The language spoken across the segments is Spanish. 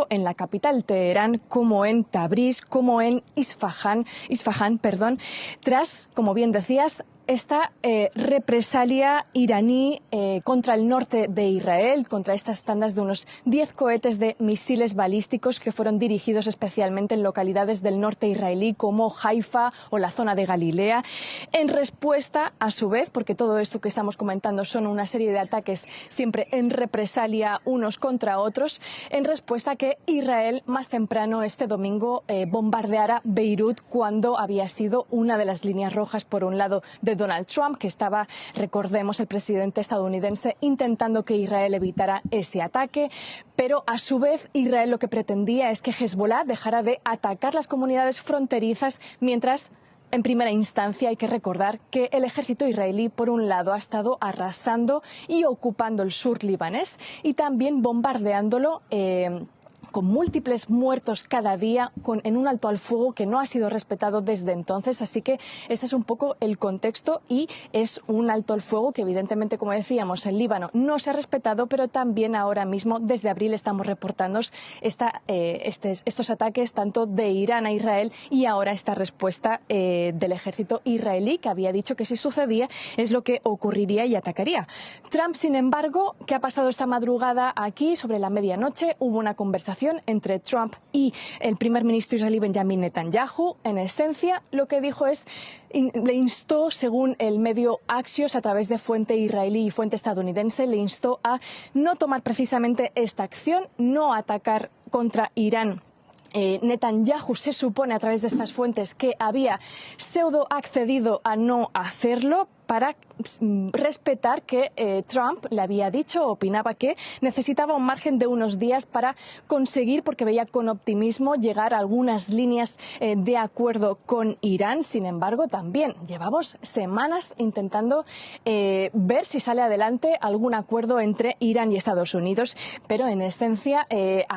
en la capital Teherán, como en Tabriz, como en Isfahán, tras, como bien decías, esta represalia iraní contra el norte de Israel, contra estas tandas de unos 10 cohetes de misiles balísticos que fueron dirigidos especialmente en localidades del norte israelí como Haifa o la zona de Galilea, en respuesta, a su vez, porque todo esto que estamos comentando son una serie de ataques siempre en represalia unos contra otros, en respuesta a que Israel más temprano este domingo bombardeara Beirut cuando había sido una de las líneas rojas, por un lado, de Donald Trump, que estaba, recordemos, el presidente estadounidense intentando que Israel evitara ese ataque, pero a su vez Israel lo que pretendía es que Hezbollah dejara de atacar las comunidades fronterizas, mientras en primera instancia hay que recordar que el ejército israelí, por un lado, ha estado arrasando y ocupando el sur libanés y también bombardeándolo con múltiples muertos cada día, en un alto al fuego que no ha sido respetado desde entonces. Así que este es un poco el contexto y es un alto al fuego que evidentemente, como decíamos, en Líbano no se ha respetado, pero también ahora mismo, desde abril, estamos reportando estos ataques tanto de Irán a Israel y ahora esta respuesta del ejército israelí, que había dicho que si sucedía es lo que ocurriría y atacaría. Trump, sin embargo, ¿qué ha pasado esta madrugada aquí? Sobre la medianoche hubo una conversación entre Trump y el primer ministro israelí Benjamin Netanyahu. En esencia, lo que dijo es, le instó, según el medio Axios, a través de fuente israelí y fuente estadounidense, le instó a no tomar precisamente esta acción, no atacar contra Irán. Netanyahu se supone, a través de estas fuentes, que había pseudo accedido a no hacerlo para respetar que Trump le había dicho, opinaba que necesitaba un margen de unos días para conseguir, porque veía con optimismo, llegar a algunas líneas de acuerdo con Irán. Sin embargo, también llevamos semanas intentando ver si sale adelante algún acuerdo entre Irán y Estados Unidos, pero en esencia,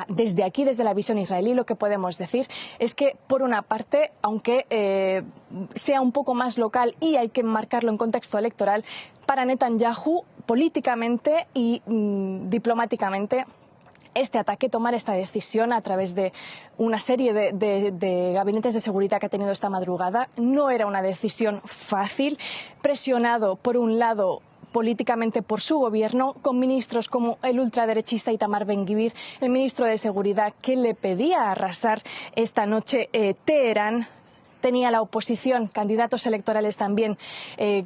desde aquí, desde la visión israelí, lo que podemos decir es que, por una parte, aunque sea un poco más local y hay que marcarlo en contexto electoral, para Netanyahu, políticamente y diplomáticamente, este ataque, tomar esta decisión a través de una serie de gabinetes de seguridad que ha tenido esta madrugada, no era una decisión fácil, presionado por un lado políticamente por su gobierno, con ministros como el ultraderechista Itamar Ben-Gvir, el ministro de Seguridad, que le pedía arrasar esta noche Teherán. Tenía la oposición, candidatos electorales también,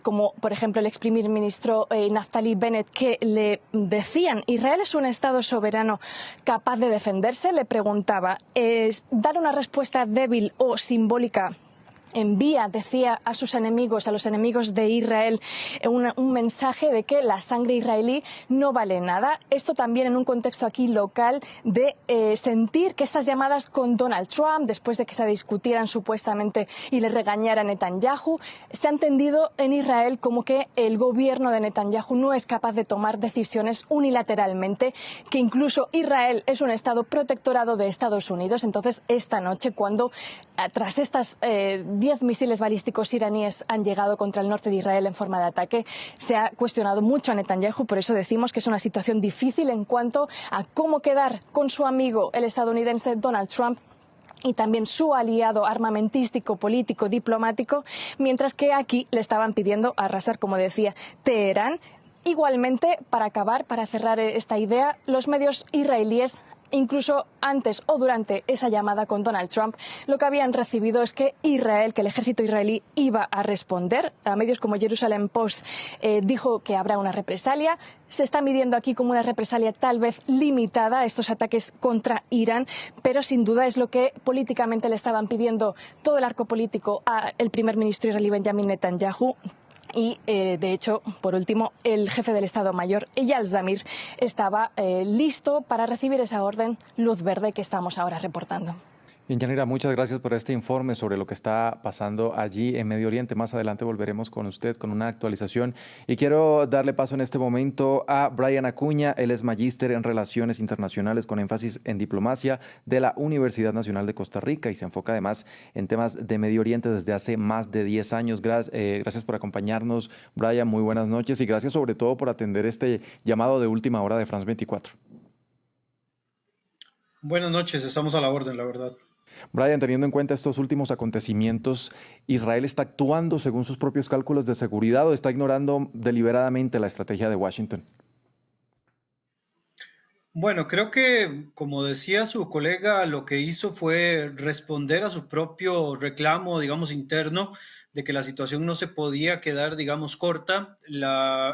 como por ejemplo el ex primer ministro Naftali Bennett, que le decían: Israel es un Estado soberano capaz de defenderse. Le preguntaba, ¿dar una respuesta débil o simbólica envía, decía, a sus enemigos, a los enemigos de Israel, un mensaje de que la sangre israelí no vale nada? Esto también en un contexto aquí local de sentir que estas llamadas con Donald Trump, después de que se discutieran supuestamente y le regañara a Netanyahu, se ha entendido en Israel como que el gobierno de Netanyahu no es capaz de tomar decisiones unilateralmente, que incluso Israel es un Estado protectorado de Estados Unidos. Entonces, esta noche, cuando tras estas 10 misiles balísticos iraníes han llegado contra el norte de Israel en forma de ataque, se ha cuestionado mucho a Netanyahu. Por eso decimos que es una situación difícil en cuanto a cómo quedar con su amigo, el estadounidense Donald Trump, y también su aliado armamentístico, político, diplomático, mientras que aquí le estaban pidiendo arrasar, como decía, Teherán. Igualmente, para acabar, para cerrar esta idea, los medios israelíes, incluso antes o durante esa llamada con Donald Trump, lo que habían recibido es que Israel, que el ejército israelí iba a responder. A medios como Jerusalem Post dijo que habrá una represalia. Se está midiendo aquí como una represalia tal vez limitada a estos ataques contra Irán, pero sin duda es lo que políticamente le estaban pidiendo todo el arco político al primer ministro israelí Benjamin Netanyahu. Y, de hecho, por último, el jefe del Estado Mayor, Eyal Zamir, estaba listo para recibir esa orden luz verde que estamos ahora reportando. Bien, Yanira, muchas gracias por este informe sobre lo que está pasando allí en Medio Oriente. Más adelante volveremos con usted con una actualización. Y quiero darle paso en este momento a Brian Acuña. Él es magíster en Relaciones Internacionales con énfasis en diplomacia de la Universidad Nacional de Costa Rica y se enfoca además en temas de Medio Oriente desde hace más de 10 años. Gracias por acompañarnos, Brian. Muy buenas noches y gracias sobre todo por atender este llamado de última hora de France 24. Buenas noches, estamos a la orden, la verdad. Brian, teniendo en cuenta estos últimos acontecimientos, ¿Israel está actuando según sus propios cálculos de seguridad o está ignorando deliberadamente la estrategia de Washington? Bueno, creo que, como decía su colega, lo que hizo fue responder a su propio reclamo, digamos, interno, de que la situación no se podía quedar, digamos, corta.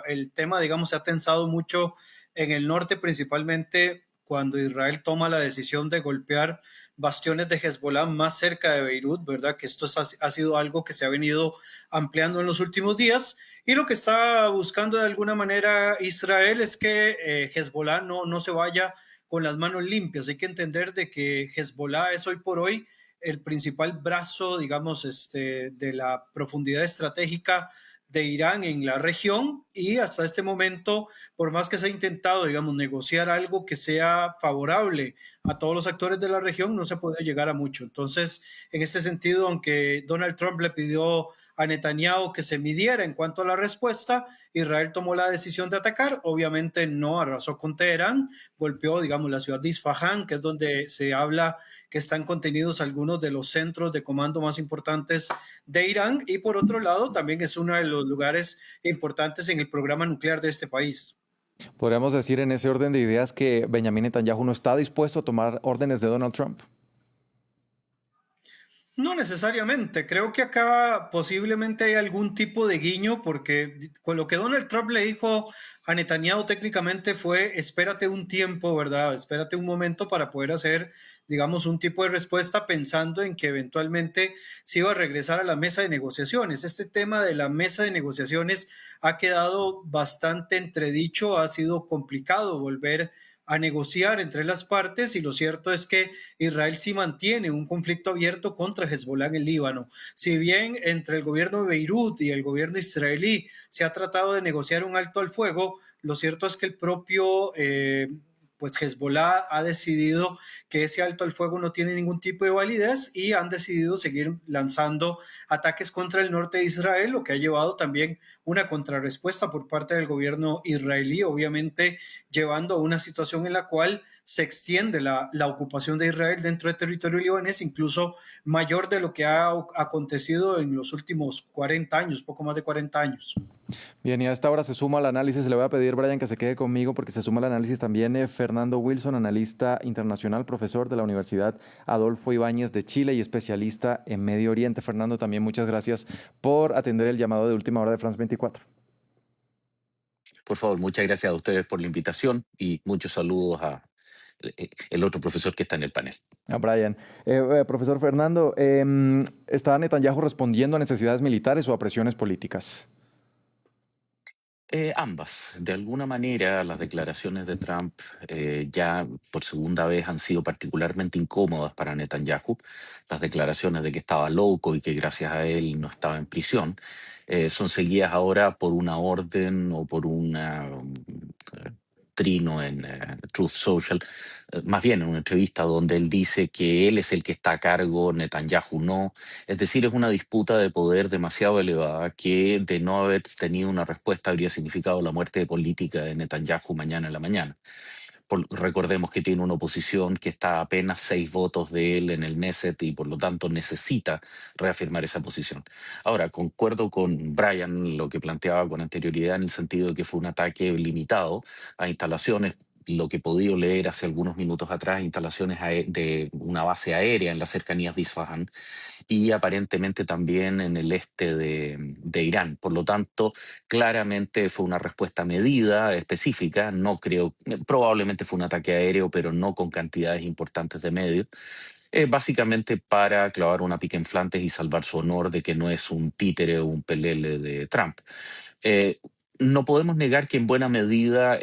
El tema, digamos, se ha tensado mucho en el norte, principalmente cuando Israel toma la decisión de golpear bastiones de Hezbollah más cerca de Beirut, ¿verdad? Que esto ha sido algo que se ha venido ampliando en los últimos días. Y lo que está buscando de alguna manera Israel es que Hezbollah no se vaya con las manos limpias. Hay que entender de que Hezbollah es hoy por hoy el principal brazo, digamos, de la profundidad estratégica de Irán en la región y hasta este momento, por más que se ha intentado, digamos, negociar algo que sea favorable a todos los actores de la región, no se ha podido llegar a mucho. Entonces, en este sentido, aunque Donald Trump le pidió a Netanyahu que se midiera en cuanto a la respuesta, Israel tomó la decisión de atacar, obviamente no arrasó con Teherán, golpeó, digamos, la ciudad de Isfahan, que es donde se habla que están contenidos algunos de los centros de comando más importantes de Irán, y por otro lado también es uno de los lugares importantes en el programa nuclear de este país. Podríamos decir en ese orden de ideas que Benjamin Netanyahu no está dispuesto a tomar órdenes de Donald Trump. No necesariamente, creo que acá posiblemente hay algún tipo de guiño porque con lo que Donald Trump le dijo a Netanyahu técnicamente fue espérate un tiempo, ¿verdad? Espérate un momento para poder hacer, digamos, un tipo de respuesta pensando en que eventualmente se iba a regresar a la mesa de negociaciones. Este tema de la mesa de negociaciones ha quedado bastante entredicho, ha sido complicado volver a negociar entre las partes y lo cierto es que Israel sí mantiene un conflicto abierto contra Hezbollah en el Líbano. Si bien entre el gobierno de Beirut y el gobierno israelí se ha tratado de negociar un alto al fuego, lo cierto es que el propio pues Hezbollah ha decidido que ese alto al fuego no tiene ningún tipo de validez y han decidido seguir lanzando ataques contra el norte de Israel, lo que ha llevado también una contrarrespuesta por parte del gobierno israelí, obviamente llevando a una situación en la cual se extiende la ocupación de Israel dentro del territorio libanés, incluso mayor de lo que ha acontecido en los últimos 40 años, poco más de 40 años. Bien, y a esta hora se suma al análisis. Le voy a pedir, Brian, que se quede conmigo porque se suma al análisis también Fernando Wilson, analista internacional, profesor de la Universidad Adolfo Ibáñez de Chile y especialista en Medio Oriente. Fernando, también muchas gracias por atender el llamado de última hora de France 24. Por favor, muchas gracias a ustedes por la invitación y muchos saludos a el otro profesor que está en el panel. A Brian. Profesor Fernando, ¿está Netanyahu respondiendo a necesidades militares o a presiones políticas? Ambas. De alguna manera, las declaraciones de Trump ya por segunda vez han sido particularmente incómodas para Netanyahu. Las declaraciones de que estaba loco y que gracias a él no estaba en prisión son seguidas ahora por una orden o por una trino en Truth Social, más bien en una entrevista donde él dice que él es el que está a cargo, Netanyahu no. Es decir, es una disputa de poder demasiado elevada que de no haber tenido una respuesta habría significado la muerte política de Netanyahu mañana en la mañana. Recordemos que tiene una oposición que está a apenas 6 votos de él en el Knesset y por lo tanto necesita reafirmar esa posición. Ahora, concuerdo con Brian lo que planteaba con anterioridad en el sentido de que fue un ataque limitado a instalaciones, lo que he podido leer hace algunos minutos atrás, instalaciones de una base aérea en las cercanías de Isfahan y aparentemente también en el este de Irán. Por lo tanto, claramente fue una respuesta medida, específica. No creo, probablemente fue un ataque aéreo, pero no con cantidades importantes de medios. Básicamente para clavar una pica en Flandes y salvar su honor de que no es un títere o un pelele de Trump. Eh, no podemos negar que en buena medida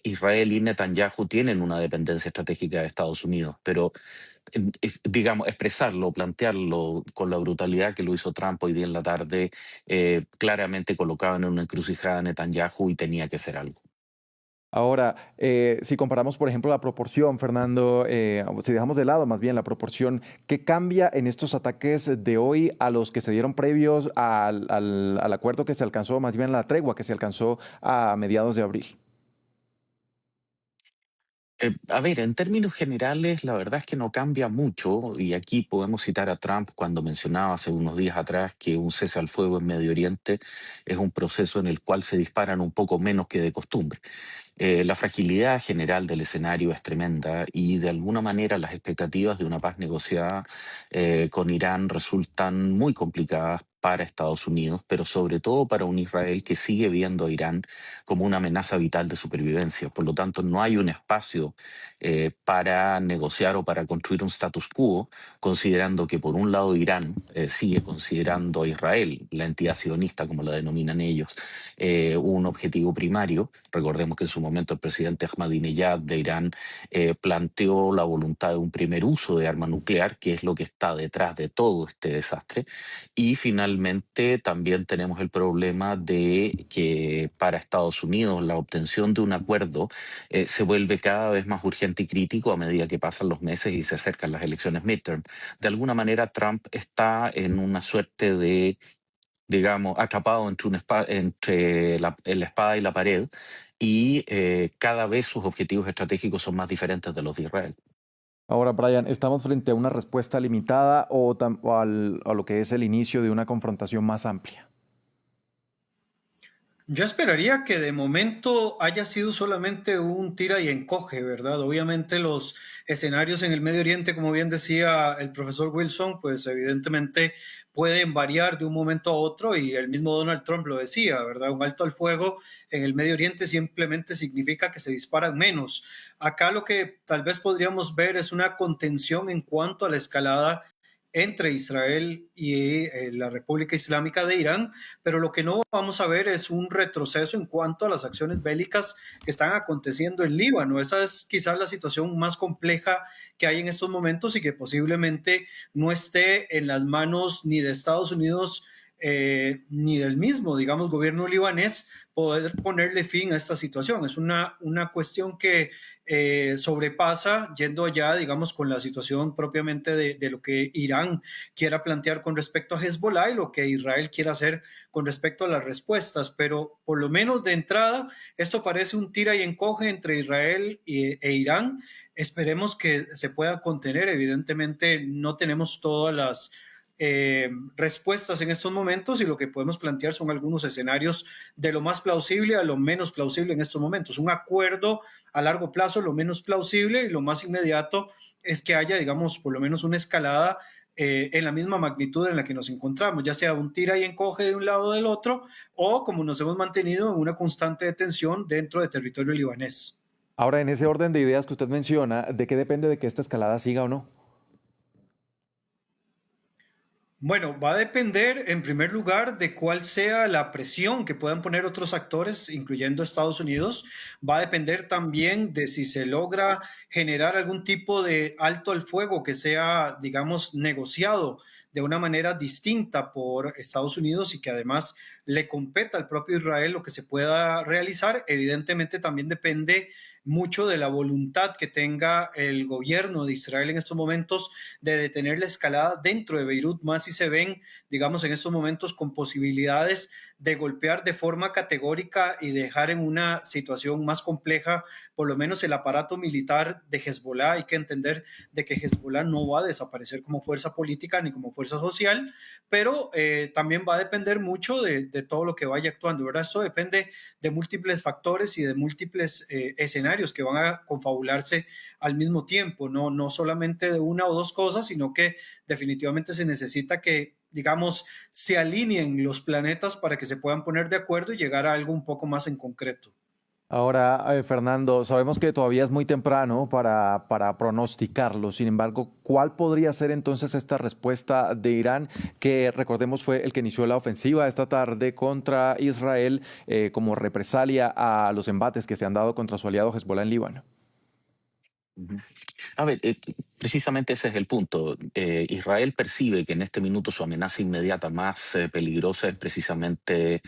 Israel y Netanyahu tienen una dependencia estratégica de Estados Unidos, pero digamos, expresarlo, plantearlo con la brutalidad que lo hizo Trump hoy día en la tarde, claramente colocaban en una encrucijada a Netanyahu y tenía que hacer algo. Ahora, si comparamos, por ejemplo, la proporción, Fernando, si dejamos de lado más bien la proporción, ¿qué cambia en estos ataques de hoy a los que se dieron previos al acuerdo que se alcanzó, más bien la tregua que se alcanzó a mediados de abril? A ver, en términos generales, la verdad es que no cambia mucho, y aquí podemos citar a Trump cuando mencionaba hace unos días atrás que un cese al fuego en Medio Oriente es un proceso en el cual se disparan un poco menos que de costumbre. La fragilidad general del escenario es tremenda y de alguna manera las expectativas de una paz negociada con Irán resultan muy complicadas para Estados Unidos, pero sobre todo para un Israel que sigue viendo a Irán como una amenaza vital de supervivencia. Por lo tanto, no hay un espacio para negociar o para construir un status quo, considerando que por un lado Irán sigue considerando a Israel, la entidad sionista como la denominan ellos, un objetivo primario. Recordemos que en su momento el presidente Ahmadinejad de Irán planteó la voluntad de un primer uso de arma nuclear, que es lo que está detrás de todo este desastre. Y finalmente también tenemos el problema de que para Estados Unidos la obtención de un acuerdo se vuelve cada vez más urgente y crítico a medida que pasan los meses y se acercan las elecciones midterm. De alguna manera Trump está en una suerte de, digamos, atrapado entre, entre la espada y la pared, y cada vez sus objetivos estratégicos son más diferentes de los de Israel. Ahora, Brian, ¿estamos frente a una respuesta limitada a lo que es el inicio de una confrontación más amplia? Yo esperaría que de momento haya sido solamente un tira y encoge, ¿verdad? Obviamente los escenarios en el Medio Oriente, como bien decía el profesor Wilson, pues evidentemente pueden variar de un momento a otro, y el mismo Donald Trump lo decía, ¿verdad? Un alto al fuego en el Medio Oriente simplemente significa que se disparan menos. Acá lo que tal vez podríamos ver es una contención en cuanto a la escalada entre Israel y la República Islámica de Irán, pero lo que no vamos a ver es un retroceso en cuanto a las acciones bélicas que están aconteciendo en Líbano. Esa es quizás la situación más compleja que hay en estos momentos y que posiblemente no esté en las manos ni de Estados Unidos ni del mismo, digamos, gobierno libanés poder ponerle fin a esta situación. Es una cuestión que sobrepasa, yendo allá, digamos, con la situación propiamente de lo que Irán quiera plantear con respecto a Hezbollah y lo que Israel quiera hacer con respecto a las respuestas. Pero por lo menos de entrada, esto parece un tira y encoge entre Israel e Irán. Esperemos que se pueda contener. Evidentemente no tenemos todas las respuestas en estos momentos, y lo que podemos plantear son algunos escenarios de lo más plausible a lo menos plausible en estos momentos. Un acuerdo a largo plazo, lo menos plausible, y lo más inmediato es que haya, digamos, por lo menos una escalada en la misma magnitud en la que nos encontramos, ya sea un tira y encoge de un lado o del otro, o como nos hemos mantenido en una constante tensión dentro de territorio libanés. Ahora, en ese orden de ideas que usted menciona, ¿de qué depende de que esta escalada siga o no? Bueno, va a depender en primer lugar de cuál sea la presión que puedan poner otros actores, incluyendo Estados Unidos. Va a depender también de si se logra generar algún tipo de alto al fuego que sea, digamos, negociado de una manera distinta por Estados Unidos y que además le competa al propio Israel lo que se pueda realizar. Evidentemente también depende mucho de la voluntad que tenga el gobierno de Israel en estos momentos de detener la escalada dentro de Beirut, más si se ven, digamos, en estos momentos con posibilidades de golpear de forma categórica y dejar en una situación más compleja, por lo menos el aparato militar de Hezbollah. Hay que entender de que Hezbollah no va a desaparecer como fuerza política ni como fuerza social, pero también va a depender mucho de todo lo que vaya actuando, ¿verdad? Esto depende de múltiples factores y de múltiples escenarios que van a confabularse al mismo tiempo, no solamente de una o dos cosas, sino que definitivamente se necesita que, digamos, se alineen los planetas para que se puedan poner de acuerdo y llegar a algo un poco más en concreto. Ahora, Fernando, sabemos que todavía es muy temprano para pronosticarlo. Sin embargo, ¿cuál podría ser entonces esta respuesta de Irán, que recordemos fue el que inició la ofensiva esta tarde contra Israel como represalia a los embates que se han dado contra su aliado Hezbollah en Líbano? Ujú. A ver, Precisamente ese es el punto. Israel percibe que en este minuto su amenaza inmediata más peligrosa es precisamente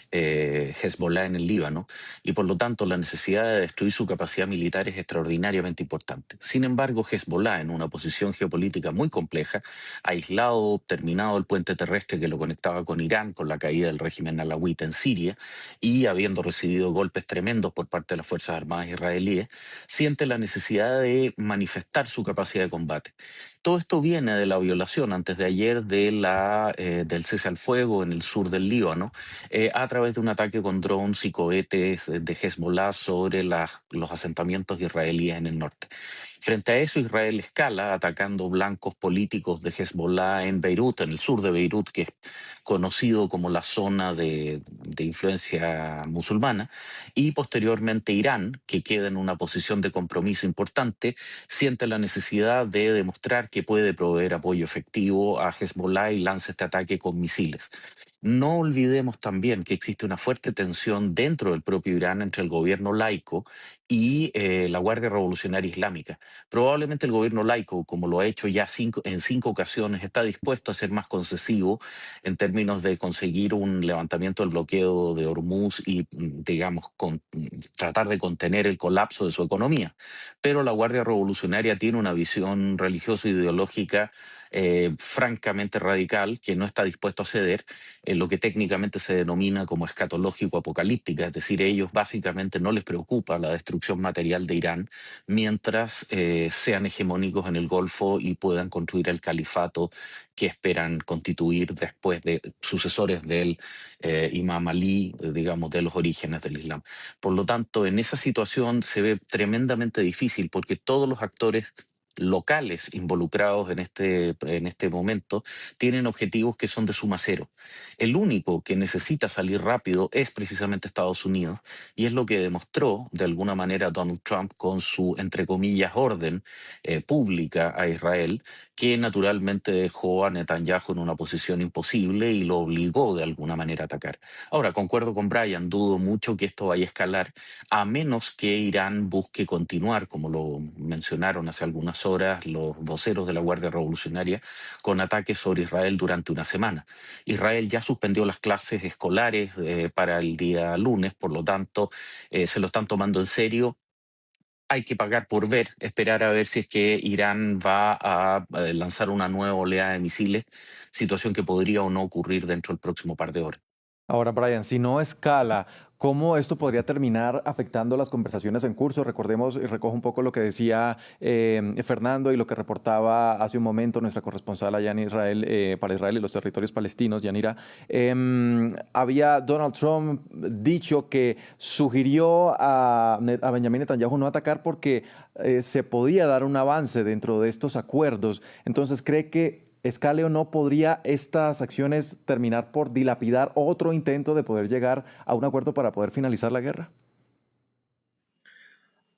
Hezbollah en el Líbano, y por lo tanto la necesidad de destruir su capacidad militar es extraordinariamente importante. Sin embargo, Hezbollah, en una posición geopolítica muy compleja, aislado, terminado el puente terrestre que lo conectaba con Irán, con la caída del régimen alawita en Siria, y habiendo recibido golpes tremendos por parte de las Fuerzas Armadas israelíes, siente la necesidad de manifestar su capacidad de combate. Todo esto viene de la violación antes de ayer del cese al fuego en el sur del Líbano, a través de un ataque con drones y cohetes de Hezbollah sobre los asentamientos israelíes en el norte. Frente a eso, Israel escala atacando blancos políticos de Hezbollah en Beirut, en el sur de Beirut, que es conocido como la zona de influencia musulmana, y posteriormente Irán, que queda en una posición de compromiso importante, siente la necesidad de demostrar que puede proveer apoyo efectivo a Hezbollah y lanza este ataque con misiles. No olvidemos también que existe una fuerte tensión dentro del propio Irán entre el gobierno laico y la Guardia Revolucionaria Islámica. Probablemente el gobierno laico, como lo ha hecho ya en 5 ocasiones, está dispuesto a ser más concesivo en términos de conseguir un levantamiento del bloqueo de Hormuz y, digamos, tratar de contener el colapso de su economía. Pero la Guardia Revolucionaria tiene una visión religioso-ideológica francamente radical, que no está dispuesto a ceder en lo que técnicamente se denomina como escatológico-apocalíptica, es decir, ellos básicamente no les preocupa la destrucción material de Irán mientras sean hegemónicos en el Golfo y puedan construir el califato que esperan constituir después de sucesores del Imam Ali, digamos, de los orígenes del Islam. Por lo tanto, en esa situación se ve tremendamente difícil porque todos los actores locales involucrados en este momento tienen objetivos que son de suma cero. El único que necesita salir rápido es precisamente Estados Unidos, y es lo que demostró de alguna manera Donald Trump con su, entre comillas, orden pública a Israel, que naturalmente dejó a Netanyahu en una posición imposible y lo obligó de alguna manera a atacar. Ahora, concuerdo con Brian, dudo mucho que esto vaya a escalar, a menos que Irán busque continuar, como lo mencionaron hace algunas horas los voceros de la Guardia Revolucionaria, con ataques sobre Israel durante una semana. Israel ya suspendió las clases escolares para el día lunes, por lo tanto, se lo están tomando en serio. Hay que pagar por ver, esperar a ver si es que Irán va a lanzar una nueva oleada de misiles, situación que podría o no ocurrir dentro del próximo par de horas. Ahora, Brian, si no escala, ¿cómo esto podría terminar afectando las conversaciones en curso? Recordemos y recojo un poco lo que decía Fernando y lo que reportaba hace un momento nuestra corresponsal allá en Israel, para Israel y los territorios palestinos, Yanira. Había Donald Trump dicho que sugirió a Benjamin Netanyahu no atacar porque se podía dar un avance dentro de estos acuerdos. Entonces, ¿cree que escale o no, podría estas acciones terminar por dilapidar otro intento de poder llegar a un acuerdo para poder finalizar la guerra?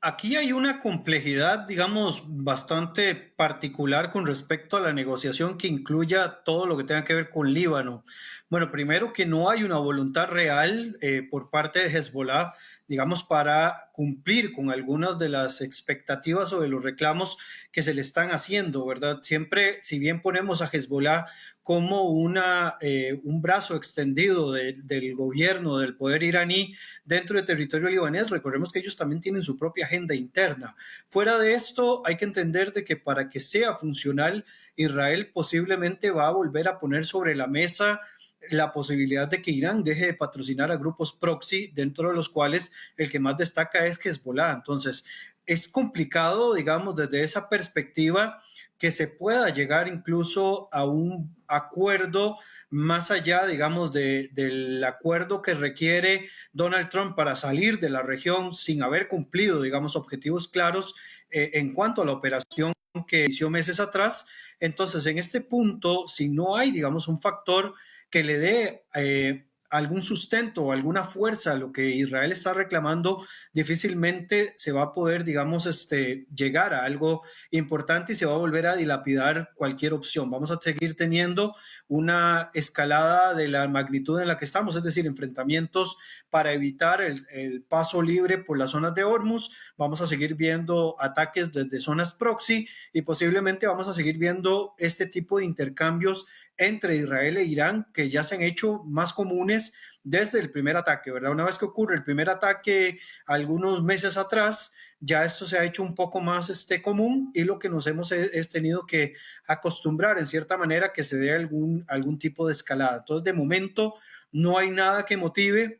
Aquí hay una complejidad, digamos, bastante particular con respecto a la negociación que incluya todo lo que tenga que ver con Líbano. Bueno, primero que no hay una voluntad real por parte de Hezbollah, digamos, para cumplir con algunas de las expectativas o de los reclamos que se le están haciendo, ¿verdad? Siempre, si bien ponemos a Hezbollah como un brazo extendido del gobierno, del poder iraní dentro del territorio libanés, recordemos que ellos también tienen su propia agenda interna. Fuera de esto, hay que entender de que para que sea funcional, Israel posiblemente va a volver a poner sobre la mesa la posibilidad de que Irán deje de patrocinar a grupos proxy, dentro de los cuales el que más destaca es Hezbollah. Entonces, es complicado, digamos, desde esa perspectiva, que se pueda llegar incluso a un acuerdo más allá, digamos, del acuerdo que requiere Donald Trump para salir de la región sin haber cumplido, digamos, objetivos claros en cuanto a la operación que inició meses atrás. Entonces, en este punto, si no hay, digamos, un factor que le dé algún sustento o alguna fuerza a lo que Israel está reclamando, difícilmente se va a poder, digamos, llegar a algo importante y se va a volver a dilapidar cualquier opción. Vamos a seguir teniendo una escalada de la magnitud en la que estamos, es decir, enfrentamientos para evitar el paso libre por las zonas de Hormuz. Vamos a seguir viendo ataques desde zonas proxy y posiblemente vamos a seguir viendo este tipo de intercambios entre Israel e Irán que ya se han hecho más comunes desde el primer ataque, ¿verdad? Una vez que ocurre el primer ataque algunos meses atrás, ya esto se ha hecho un poco más común y lo que nos hemos es tenido que acostumbrar en cierta manera que se dé algún tipo de escalada. Entonces, de momento no hay nada que motive.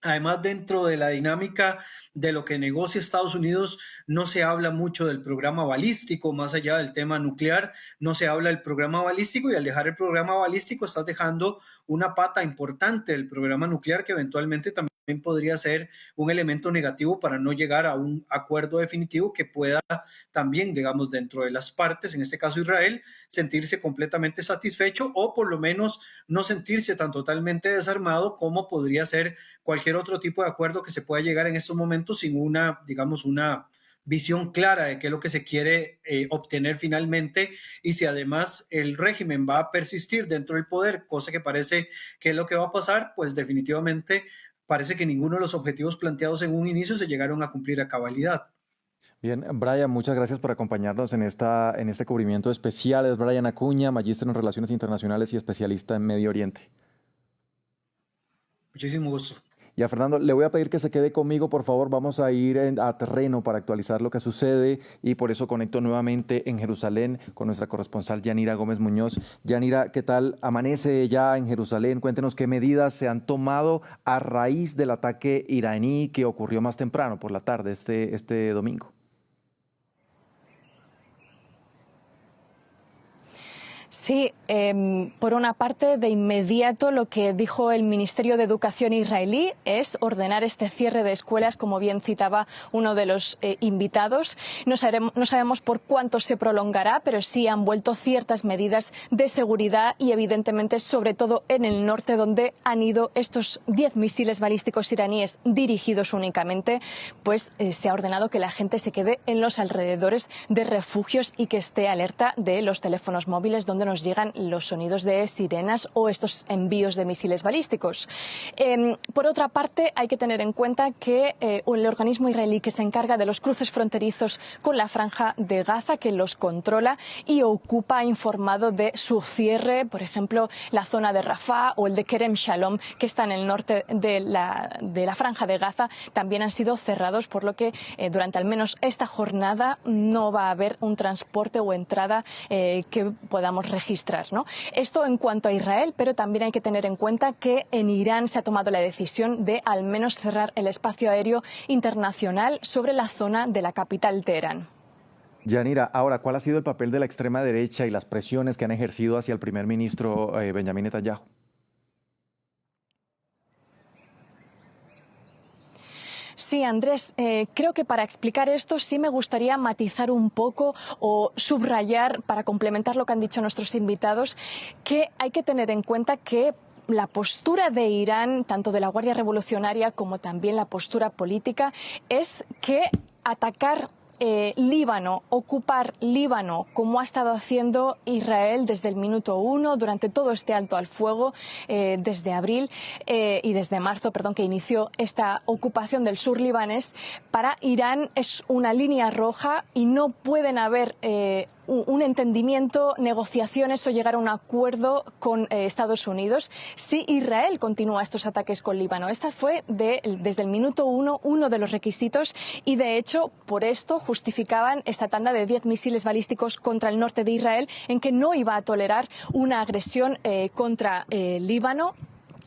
Además, dentro de la dinámica de lo que negocia Estados Unidos, no se habla mucho del programa balístico, más allá del tema nuclear, no se habla del programa balístico, y al dejar el programa balístico estás dejando una pata importante del programa nuclear que eventualmente también podría ser un elemento negativo para no llegar a un acuerdo definitivo que pueda también, digamos, dentro de las partes, en este caso Israel, sentirse completamente satisfecho o por lo menos no sentirse tan totalmente desarmado como podría ser cualquier otro tipo de acuerdo que se pueda llegar en estos momentos sin una, digamos, una visión clara de qué es lo que se quiere obtener finalmente, y si además el régimen va a persistir dentro del poder, cosa que parece que es lo que va a pasar, pues definitivamente parece que ninguno de los objetivos planteados en un inicio se llegaron a cumplir a cabalidad. Bien, Brian, muchas gracias por acompañarnos en este cubrimiento especial. Es Brian Acuña, magíster en Relaciones Internacionales y especialista en Medio Oriente. Muchísimo gusto. Y a Fernando, le voy a pedir que se quede conmigo, por favor. Vamos a ir a terreno para actualizar lo que sucede y por eso conecto nuevamente en Jerusalén con nuestra corresponsal Yanira Gómez Muñoz. Yanira, ¿qué tal amanece ya en Jerusalén? Cuéntenos qué medidas se han tomado a raíz del ataque iraní que ocurrió más temprano por la tarde este domingo. Sí, por una parte, de inmediato lo que dijo el Ministerio de Educación israelí es ordenar este cierre de escuelas, como bien citaba uno de los invitados. No sabemos por cuánto se prolongará, pero sí han vuelto ciertas medidas de seguridad y, evidentemente, sobre todo en el norte, donde han ido estos 10 misiles balísticos iraníes dirigidos únicamente, pues se ha ordenado que la gente se quede en los alrededores de refugios y que esté alerta de los teléfonos móviles donde nos llegan los sonidos de sirenas o estos envíos de misiles balísticos. Por otra parte, hay que tener en cuenta que el organismo israelí que se encarga de los cruces fronterizos con la Franja de Gaza, que los controla y ocupa, ha informado de su cierre, por ejemplo, la zona de Rafah o el de Kerem Shalom, que está en el norte de la Franja de Gaza, también han sido cerrados, por lo que durante al menos esta jornada no va a haber un transporte o entrada que podamos registrar, ¿no? Esto en cuanto a Israel, pero también hay que tener en cuenta que en Irán se ha tomado la decisión de al menos cerrar el espacio aéreo internacional sobre la zona de la capital Teherán. Yanira, ahora, ¿cuál ha sido el papel de la extrema derecha y las presiones que han ejercido hacia el primer ministro Benjamin Netanyahu? Sí, Andrés, creo que para explicar esto sí me gustaría matizar un poco o subrayar, para complementar lo que han dicho nuestros invitados, que hay que tener en cuenta que la postura de Irán, tanto de la Guardia Revolucionaria como también la postura política, es que atacar Líbano, ocupar Líbano, como ha estado haciendo Israel desde el minuto 1, durante todo este alto al fuego, desde abril y desde marzo, que inició esta ocupación del sur libanés, para Irán es una línea roja y no pueden haber un entendimiento, negociaciones o llegar a un acuerdo con Estados Unidos si Israel continúa estos ataques con Líbano. Esta fue desde el minuto 1 uno de los requisitos y, de hecho, por esto justificaban esta tanda de 10 misiles balísticos contra el norte de Israel, en que no iba a tolerar una agresión contra Líbano.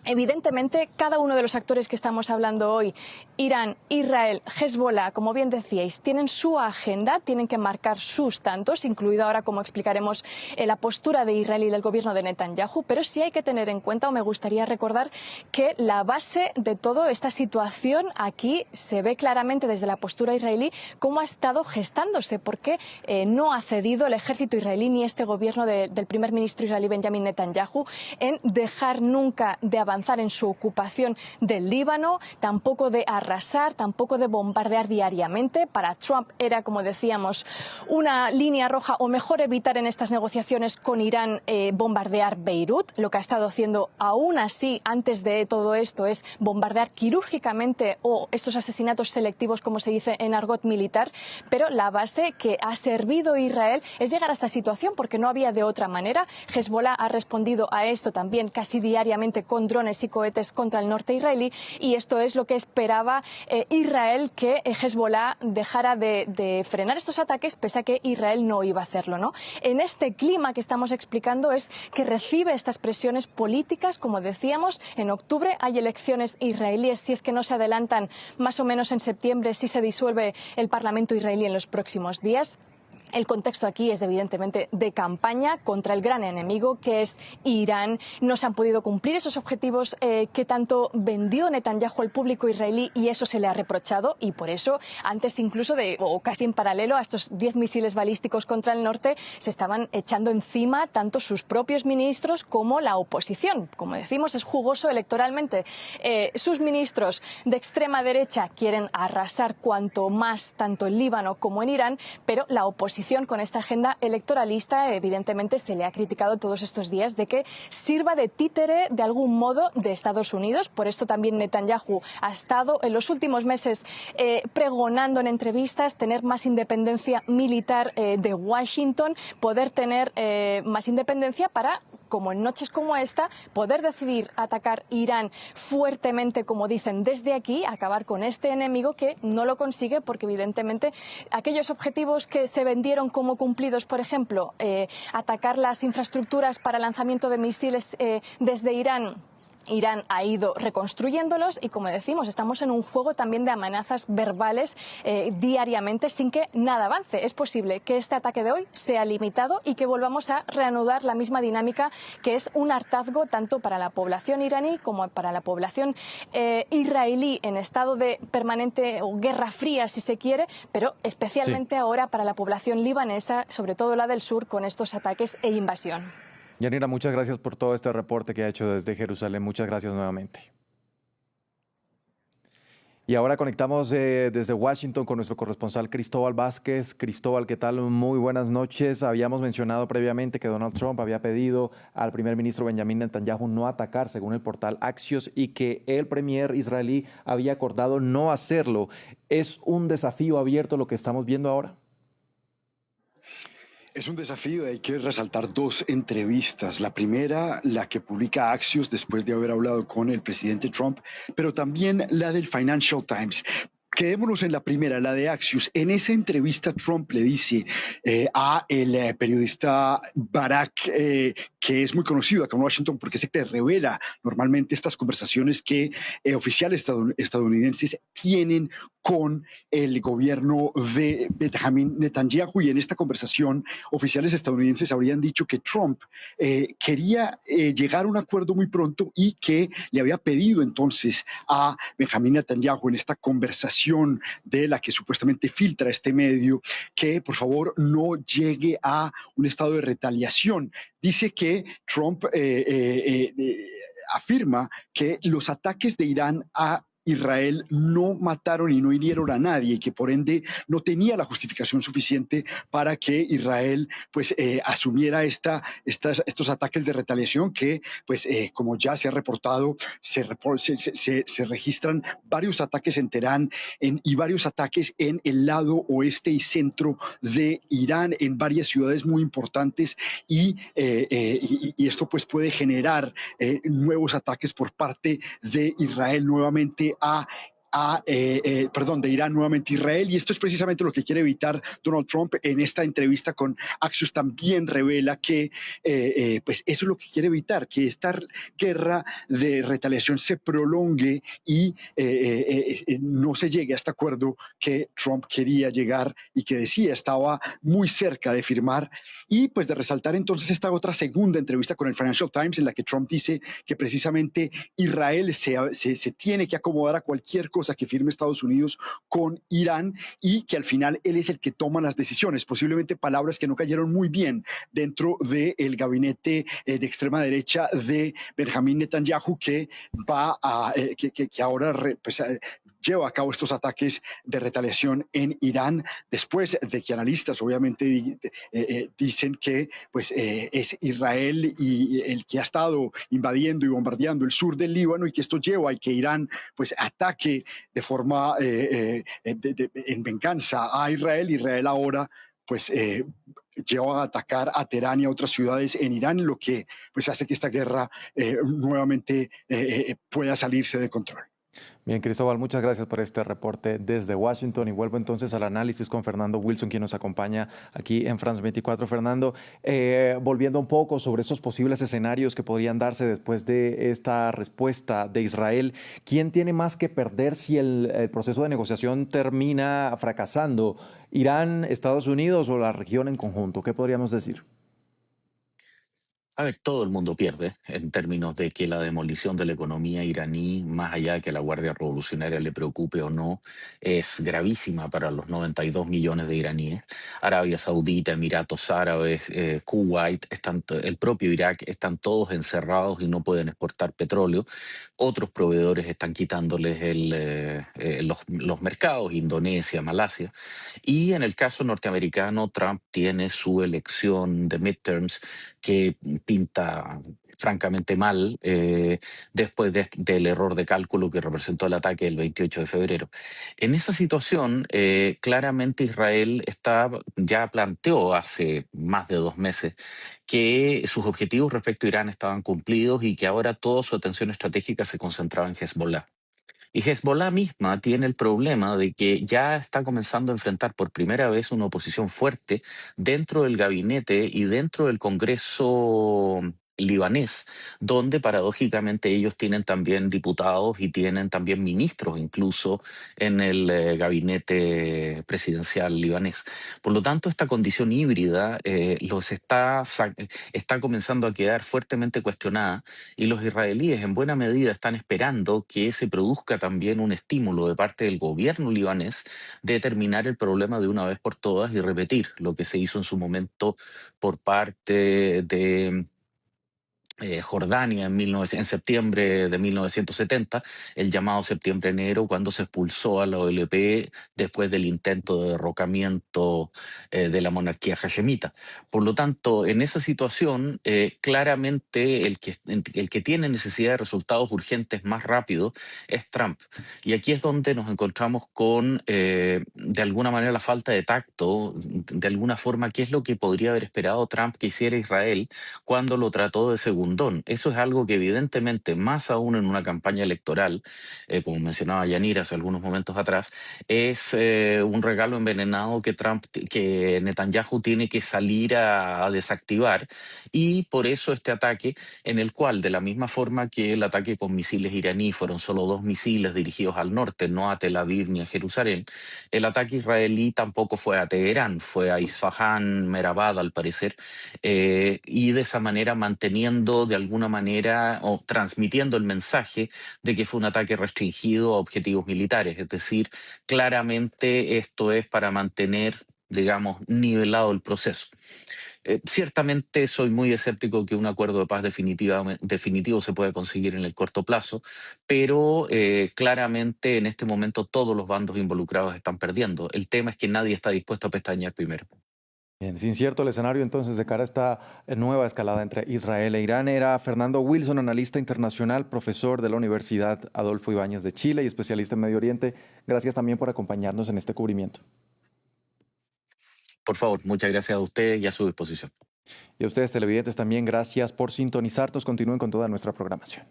Evidentemente, cada uno de los actores que estamos hablando hoy, Irán, Israel, Hezbollah, como bien decíais, tienen su agenda, tienen que marcar sus tantos, incluido ahora, como explicaremos, la postura de Israel y del gobierno de Netanyahu, pero sí hay que tener en cuenta, o me gustaría recordar, que la base de toda esta situación aquí se ve claramente desde la postura israelí cómo ha estado gestándose, porque no ha cedido el ejército israelí ni este gobierno del primer ministro israelí Benjamin Netanyahu en dejar nunca de avanzar avanzar en su ocupación del Líbano, tampoco de arrasar, tampoco de bombardear diariamente. Para Trump era, como decíamos, una línea roja, o mejor evitar en estas negociaciones con Irán bombardear Beirut. Lo que ha estado haciendo aún así antes de todo esto es bombardear quirúrgicamente o estos asesinatos selectivos, como se dice en argot militar, pero la base que ha servido Israel es llegar a esta situación porque no había de otra manera. Hezbollah ha respondido a esto también casi diariamente con drones y cohetes contra el norte israelí, y esto es lo que esperaba Israel, que Hezbollah dejara de frenar estos ataques, pese a que Israel no iba a hacerlo, ¿no? En este clima que estamos explicando es que recibe estas presiones políticas, como decíamos. En octubre hay elecciones israelíes, si es que no se adelantan, más o menos en septiembre, si se disuelve el Parlamento israelí en los próximos días. El contexto aquí es evidentemente de campaña contra el gran enemigo, que es Irán. No se han podido cumplir esos objetivos que tanto vendió Netanyahu al público israelí, y eso se le ha reprochado, y por eso antes incluso o casi en paralelo a estos 10 misiles balísticos contra el norte, se estaban echando encima tanto sus propios ministros como la oposición. Como decimos, es jugoso electoralmente. Sus ministros de extrema derecha quieren arrasar cuanto más tanto en Líbano como en Irán, pero la oposición con esta agenda electoralista evidentemente se le ha criticado todos estos días de que sirva de títere de algún modo de Estados Unidos. Por esto también Netanyahu ha estado en los últimos meses pregonando en entrevistas tener más independencia militar de Washington, poder tener más independencia para, como en noches como esta, poder decidir atacar Irán fuertemente, como dicen, desde aquí, acabar con este enemigo que no lo consigue, porque evidentemente aquellos objetivos que se vendieron como cumplidos, por ejemplo, atacar las infraestructuras para lanzamiento de misiles desde Irán ha ido reconstruyéndolos, y como decimos, estamos en un juego también de amenazas verbales diariamente sin que nada avance. Es posible que este ataque de hoy sea limitado y que volvamos a reanudar la misma dinámica, que es un hartazgo tanto para la población iraní como para la población israelí en estado de permanente o guerra fría, si se quiere, pero especialmente ahora para la población libanesa, sobre todo la del sur, con estos ataques e invasión. Yanira, muchas gracias por todo este reporte que ha hecho desde Jerusalén. Muchas gracias nuevamente. Y ahora conectamos desde Washington con nuestro corresponsal Cristóbal Vázquez. Cristóbal, ¿qué tal? Muy buenas noches. Habíamos mencionado previamente que Donald Trump había pedido al primer ministro Benjamin Netanyahu no atacar, según el portal Axios, y que el premier israelí había acordado no hacerlo. ¿Es un desafío abierto lo que estamos viendo ahora? Es un desafío, hay que resaltar dos entrevistas. La primera, la que publica Axios después de haber hablado con el presidente Trump, pero también la del Financial Times. Quedémonos en la primera, la de Axios. En esa entrevista Trump le dice a el periodista Barak, que es muy conocido acá en Washington porque se revela normalmente estas conversaciones que oficiales estadounidenses tienen con el gobierno de Benjamin Netanyahu, y en esta conversación oficiales estadounidenses habrían dicho que Trump quería llegar a un acuerdo muy pronto y que le había pedido entonces a Benjamin Netanyahu en esta conversación de la que supuestamente filtra este medio que por favor no llegue a un estado de retaliación. Dice que Trump afirma que los ataques de Irán a Israel no mataron y no hirieron a nadie, y que por ende no tenía la justificación suficiente para que Israel pues asumiera estos ataques de retaliación que pues como ya se ha reportado se registran varios ataques en Teherán y varios ataques en el lado oeste y centro de Irán en varias ciudades muy importantes, y esto pues puede generar nuevos ataques por parte de Israel nuevamente de Irán nuevamente a Israel, y esto es precisamente lo que quiere evitar Donald Trump. En esta entrevista con Axios también revela que pues eso es lo que quiere evitar, que esta guerra de retaliación se prolongue y no se llegue a este acuerdo que Trump quería llegar y que decía estaba muy cerca de firmar. Y pues de resaltar entonces esta otra segunda entrevista con el Financial Times, en la que Trump dice que precisamente Israel se tiene que acomodar a cualquier cosa que firme Estados Unidos con Irán y que al final él es el que toma las decisiones. Posiblemente palabras que no cayeron muy bien dentro del gabinete de extrema derecha de Benjamín Netanyahu, que va a que ahora lleva a cabo estos ataques de retaliación en Irán, después de que analistas obviamente dicen que pues, es Israel y el que ha estado invadiendo y bombardeando el sur del Líbano y que esto lleva a que Irán pues, ataque de forma en venganza a Israel. Israel ahora pues lleva a atacar a Teherán y a otras ciudades en Irán, lo que pues hace que esta guerra nuevamente pueda salirse de control. Bien, Cristóbal, muchas gracias por este reporte desde Washington y vuelvo entonces al análisis con Fernando Wilson, quien nos acompaña aquí en France 24. Fernando, volviendo un poco sobre estos posibles escenarios que podrían darse después de esta respuesta de Israel, ¿quién tiene más que perder si el proceso de negociación termina fracasando? ¿Irán, Estados Unidos o la región en conjunto? ¿Qué podríamos decir? A ver, todo el mundo pierde en términos de que la demolición de la economía iraní, más allá de que a la Guardia Revolucionaria le preocupe o no, es gravísima para los 92 millones de iraníes. Arabia Saudita, Emiratos Árabes, Kuwait, el propio Irak, están todos encerrados y no pueden exportar petróleo. Otros proveedores están quitándoles los mercados, Indonesia, Malasia. Y en el caso norteamericano, Trump tiene su elección de midterms que pinta francamente mal después del error de cálculo que representó el ataque del 28 de febrero. En esa situación, claramente Israel ya planteó hace más de 2 meses que sus objetivos respecto a Irán estaban cumplidos y que ahora toda su atención estratégica se concentraba en Hezbollah. Y Hezbollah misma tiene el problema de que ya está comenzando a enfrentar por primera vez una oposición fuerte dentro del gabinete y dentro del Congreso libanés, donde paradójicamente ellos tienen también diputados y tienen también ministros incluso en el gabinete presidencial libanés. Por lo tanto, esta condición híbrida está comenzando a quedar fuertemente cuestionada y los israelíes en buena medida están esperando que se produzca también un estímulo de parte del gobierno libanés de terminar el problema de una vez por todas y repetir lo que se hizo en su momento por parte de Jordania en septiembre de 1970, el llamado septiembre-enero, cuando se expulsó a la OLP después del intento de derrocamiento de la monarquía hashemita. Por lo tanto, en esa situación, claramente el que tiene necesidad de resultados urgentes más rápido es Trump. Y aquí es donde nos encontramos con, de alguna manera, la falta de tacto, de alguna forma, qué es lo que podría haber esperado Trump que hiciera Israel cuando lo trató de segundón. Eso es algo que evidentemente, más aún en una campaña electoral, como mencionaba Yanira hace algunos momentos atrás, es un regalo envenenado que Netanyahu tiene que salir a desactivar, y por eso este ataque en el cual, de la misma forma que el ataque con misiles iraní fueron solo 2 misiles dirigidos al norte, no a Tel Aviv ni a Jerusalén, el ataque israelí tampoco fue a Teherán, fue a Isfahán, Merabad al parecer, y de esa manera manteniendo de alguna manera o transmitiendo el mensaje de que fue un ataque restringido a objetivos militares. Es decir, claramente esto es para mantener, digamos, nivelado el proceso. Ciertamente soy muy escéptico que un acuerdo de paz definitivo se pueda conseguir en el corto plazo, pero claramente en este momento todos los bandos involucrados están perdiendo. El tema es que nadie está dispuesto a pestañear primero. Bien, es incierto el escenario entonces de cara a esta nueva escalada entre Israel e Irán. Era Fernando Wilson, analista internacional, profesor de la Universidad Adolfo Ibáñez de Chile y especialista en Medio Oriente. Gracias también por acompañarnos en este cubrimiento. Por favor, muchas gracias a ustedes y a su disposición. Y a ustedes televidentes también, gracias por sintonizarnos. Continúen con toda nuestra programación.